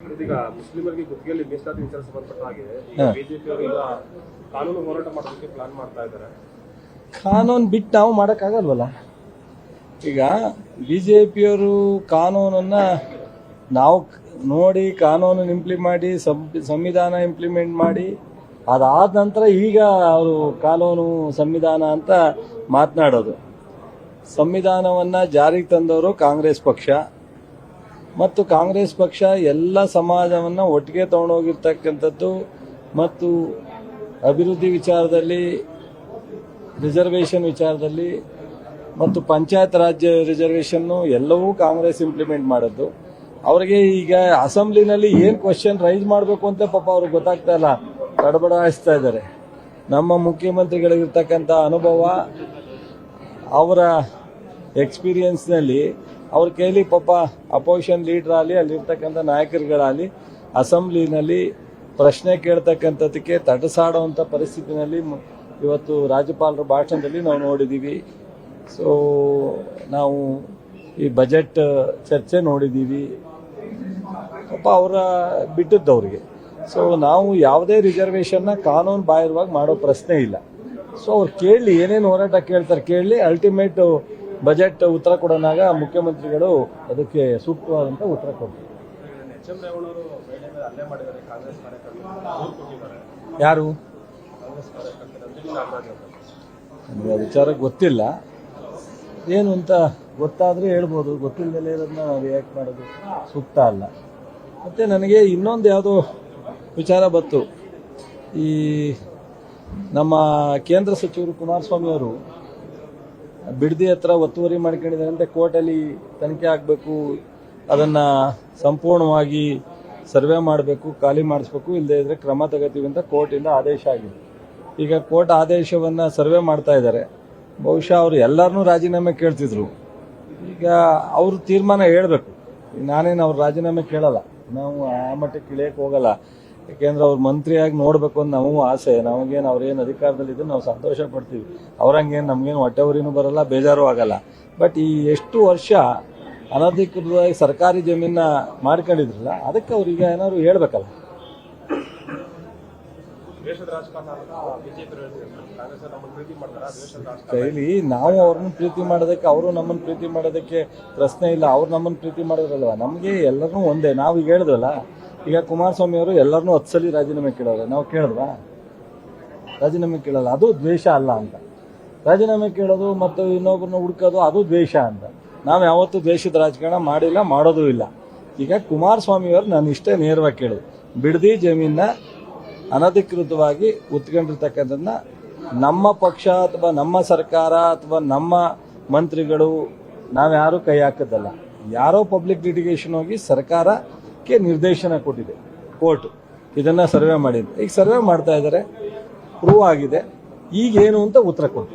ಈಗ ಮುಸ್ಲಿಮರಿಗೆ ಗುತ್ತಿಗೆಯಲ್ಲಿ ಮೀಸಲಾತಿ ವಿಚಾರ ಸಂಬಂಧಪಟ್ಟ ಹಾಗೆ ಬಿಜೆಪಿ ಅವರು ಈಗ ಕಾನೂನು ಹೋರಾಟ ಮಾಡೋದಕ್ಕೆ ಪ್ಲಾನ್ ಮಾಡ್ತಾ ಇದ್ದಾರೆ. ಕಾನೂನು ಬಿಟ್ಟು ನಾವು ಮಾಡೋಕ್ಕಾಗಲ್ವಲ್ಲ. ಈಗ ಬಿಜೆಪಿಯವರು ಕಾನೂನನ್ನ ನಾವು ನೋಡಿ ಕಾನೂನು ಮಾಡಿ ಸಂವಿಧಾನ ಇಂಪ್ಲಿಮೆಂಟ್ ಮಾಡಿ ಅದಾದ ನಂತರ ಈಗ ಅವರು ಕಾನೂನು ಸಂವಿಧಾನ ಅಂತ ಮಾತನಾಡೋದು. ಸಂವಿಧಾನವನ್ನ ಜಾರಿಗೆ ತಂದವರು ಕಾಂಗ್ರೆಸ್ ಪಕ್ಷ ಮತ್ತು ಕಾಂಗ್ರೆಸ್ ಪಕ್ಷ ಎಲ್ಲ ಸಮಾಜವನ್ನು ಒಟ್ಟಿಗೆ ತಗೊಂಡೋಗಿರ್ತಕ್ಕಂಥದ್ದು ಮತ್ತು ಅಭಿವೃದ್ಧಿ ವಿಚಾರದಲ್ಲಿ, ರಿಸರ್ವೇಷನ್ ವಿಚಾರದಲ್ಲಿ ಮತ್ತು ಪಂಚಾಯತ್ ರಾಜ್ಯ ರಿಸರ್ವೇಷನ್ನು ಎಲ್ಲವೂ ಕಾಂಗ್ರೆಸ್ ಇಂಪ್ಲಿಮೆಂಟ್ ಮಾಡೋದು. ಅವರಿಗೆ ಈಗ ಅಸೆಂಬ್ಲಿನಲ್ಲಿ ಏನು ಕ್ವಶನ್ ರೈಸ್ ಮಾಡಬೇಕು ಅಂತ ಪಾಪ ಅವ್ರಿಗೆ ಗೊತ್ತಾಗ್ತಾ ಇಲ್ಲ, ತಡಬಡಾಯಿಸ್ತಾ ಇದ್ದಾರೆ. ನಮ್ಮ ಮುಖ್ಯಮಂತ್ರಿಗಳಿಗಿರ್ತಕ್ಕಂಥ ಅನುಭವ, ಅವರ ಎಕ್ಸ್ಪೀರಿಯನ್ಸ್ನಲ್ಲಿ ಅವ್ರ ಕೈಲಿ ಪಾಪ ಅಪೋಸಿಷನ್ ಲೀಡರ್ ಆಗಲಿ ಅಲ್ಲಿರ್ತಕ್ಕಂಥ ನಾಯಕರುಗಳಾಗಲಿ ಅಸೆಂಬ್ಲಿನಲ್ಲಿ ಪ್ರಶ್ನೆ ಕೇಳ್ತಕ್ಕಂಥದ್ದಕ್ಕೆ ತಟಸಾಡುವಂಥ ಪರಿಸ್ಥಿತಿನಲ್ಲಿ ಇವತ್ತು ರಾಜ್ಯಪಾಲರ ಭಾಷಣದಲ್ಲಿ ನಾವು ನೋಡಿದ್ದೀವಿ. ಸೊ ನಾವು ಈ ಬಜೆಟ್ ಚರ್ಚೆ ನೋಡಿದ್ದೀವಿ. ಪಾಪ ಅವರ ಬಿಟ್ಟದ್ದವ್ರಿಗೆ. ಸೊ ನಾವು ಯಾವುದೇ ರಿಸರ್ವೇಷನ್ನ ಕಾನೂನು ಬಾಹಿರವಾಗಿ ಮಾಡೋ ಪ್ರಶ್ನೆ ಇಲ್ಲ. ಸೊ ಅವ್ರು ಕೇಳಲಿ, ಏನೇನು ಹೋರಾಟ ಕೇಳ್ತಾರೆ ಕೇಳಲಿ. ಅಲ್ಟಿಮೇಟ್ ಬಜೆಟ್ ಉತ್ತರ ಕೊಡೋನಾಗ ಮುಖ್ಯಮಂತ್ರಿಗಳು ಅದಕ್ಕೆ ಸೂಕ್ತವಾದಂಥ ಉತ್ತರ ಕೊಡ್ತಾರೆ. ಯಾರು ನಮಗೆ ಆ ವಿಚಾರ ಗೊತ್ತಿಲ್ಲ. ಏನು ಅಂತ ಗೊತ್ತಾದರೆ ಹೇಳ್ಬೋದು, ಗೊತ್ತಿಲ್ಲದಲ್ಲೇ ಇರೋದನ್ನ ರಿಯಾಕ್ಟ್ ಮಾಡೋದು ಸೂಕ್ತ ಅಲ್ಲ. ಮತ್ತು ನನಗೆ ಇನ್ನೊಂದು ಯಾವುದೋ ವಿಚಾರ ಬಂತು. ಈ ನಮ್ಮ ಕೇಂದ್ರ ಸಚಿವರು ಕುಮಾರಸ್ವಾಮಿ ಅವರು ಬಿಡದಿ ಹತ್ರ ಒತ್ತುವರಿ ಮಾಡ್ಕೊಂಡಿದ್ದಾರಂತೆ. ಕೋರ್ಟಲ್ಲಿ ತನಿಖೆ ಆಗಬೇಕು, ಅದನ್ನು ಸಂಪೂರ್ಣವಾಗಿ ಸರ್ವೆ ಮಾಡಬೇಕು, ಖಾಲಿ ಮಾಡಿಸ್ಬೇಕು, ಇಲ್ಲದೇ ಇದ್ರೆ ಕ್ರಮ ತಗೋತೀವಿ ಅಂತ ಕೋರ್ಟಿಂದ ಆದೇಶ ಆಗಿದೆ. ಈಗ ಕೋರ್ಟ್ ಆದೇಶವನ್ನು ಸರ್ವೆ ಮಾಡ್ತಾ ಇದ್ದಾರೆ. ಬಹುಶಃ ಅವರು ಎಲ್ಲರನ್ನೂ ರಾಜೀನಾಮೆ ಕೇಳ್ತಿದ್ರು. ಈಗ ಅವರು ತೀರ್ಮಾನ ಹೇಳಬೇಕು. ನಾನೇನು ಅವ್ರ ರಾಜೀನಾಮೆ ಕೇಳಲ್ಲ, ನಾವು ಆ ಮಟ್ಟಕ್ಕೆ ಇಳಿಯಕ್ಕೆ ಹೋಗಲ್ಲ. ಯಾಕೆಂದ್ರೆ ಅವ್ರು ಮಂತ್ರಿಯಾಗಿ ನೋಡಬೇಕು ಅಂತ ನಮಗೂ ಆಸೆ. ನಮಗೇನು ಅವ್ರೇನು ಅಧಿಕಾರದಲ್ಲಿದ್ದು ನಾವು ಸಂತೋಷ ಪಡ್ತೀವಿ. ಅವ್ರಂಗೇನು ನಮಗೇನು ಹೊಟ್ಟೆವರಿನೂ ಬರಲ್ಲ, ಬೇಜಾರು ಆಗಲ್ಲ. ಬಟ್ ಈ ಎಷ್ಟು ವರ್ಷ ಅನಧಿಕೃತವಾಗಿ ಸರ್ಕಾರಿ ಜಮೀನ ಮಾಡ್ಕೊಂಡಿದ್ರಲ್ಲ, ಅದಕ್ಕೆ ಅವ್ರೀಗ ಏನಾದ್ರು ಹೇಳ್ಬೇಕಲ್ಲ. ಕೈಲಿ ನಾವು ಅವ್ರನ್ನ ಪ್ರೀತಿ ಮಾಡೋದಕ್ಕೆ, ಅವರು ನಮ್ಮನ್ನು ಪ್ರೀತಿ ಮಾಡೋದಕ್ಕೆ ಪ್ರಶ್ನೆ ಇಲ್ಲ. ಅವ್ರು ನಮ್ಮನ್ನು ಪ್ರೀತಿ ಮಾಡೋದ್ರಲ್ವ, ನಮಗೆ ಎಲ್ಲರನ್ನೂ ಒಂದೇ. ನಾವು ಈಗ ಹೇಳಿದ್ವಲ್ಲ, ಈಗ ಕುಮಾರಸ್ವಾಮಿ ಅವರು ಎಲ್ಲರನ್ನೂ 10 ಸಲ ರಾಜೀನಾಮೆ ಕೇಳೋರು. ನಾವು ಕೇಳಿದ್ವಾ? ರಾಜೀನಾಮೆ ಕೇಳಲ್ಲ. ಅದು ದ್ವೇಷ ಅಲ್ಲ ಅಂತ. ರಾಜೀನಾಮೆ ಕೇಳೋದು ಮತ್ತು ಇನ್ನೊಬ್ಬರನ್ನ ಹುಡುಕೋದು ಅದು ದ್ವೇಷ ಅಂತ. ನಾವು ಯಾವತ್ತೂ ದ್ವೇಷದ ರಾಜಕಾರಣ ಮಾಡಿಲ್ಲ, ಮಾಡೋದು ಇಲ್ಲ. ಈಗ ಕುಮಾರಸ್ವಾಮಿ ಅವರು ನಾನು ಇಷ್ಟೇ ನೇರವಾಗಿ ಕೇಳಿದೆ, ಬಿಡದಿ ಜಮೀನ ಅನಧಿಕೃತವಾಗಿ ಉತ್ಕೊಂಡಿರ್ತಕ್ಕಂಥದ್ದನ್ನ ನಮ್ಮ ಪಕ್ಷ ಅಥವಾ ನಮ್ಮ ಸರ್ಕಾರ ಅಥವಾ ನಮ್ಮ ಮಂತ್ರಿಗಳು ನಾವ್ಯಾರೂ ಕೈ ಹಾಕೋದಲ್ಲ. ಯಾರೋ ಪಬ್ಲಿಕ್ ಲಿಟಿಗೇಷನ್ ಹೋಗಿ ಸರ್ಕಾರಕ್ಕೆ ನಿರ್ದೇಶನ ಕೊಟ್ಟಿದೆ ಕೋರ್ಟ್, ಇದನ್ನ ಸರ್ವೆ ಮಾಡಿದೆ. ಈಗ ಸರ್ವೆ ಮಾಡ್ತಾ ಇದ್ದಾರೆ, ಪ್ರೂವ್ ಆಗಿದೆ. ಈಗೇನು ಅಂತ ಉತ್ತರ ಕೊಟ್ಟು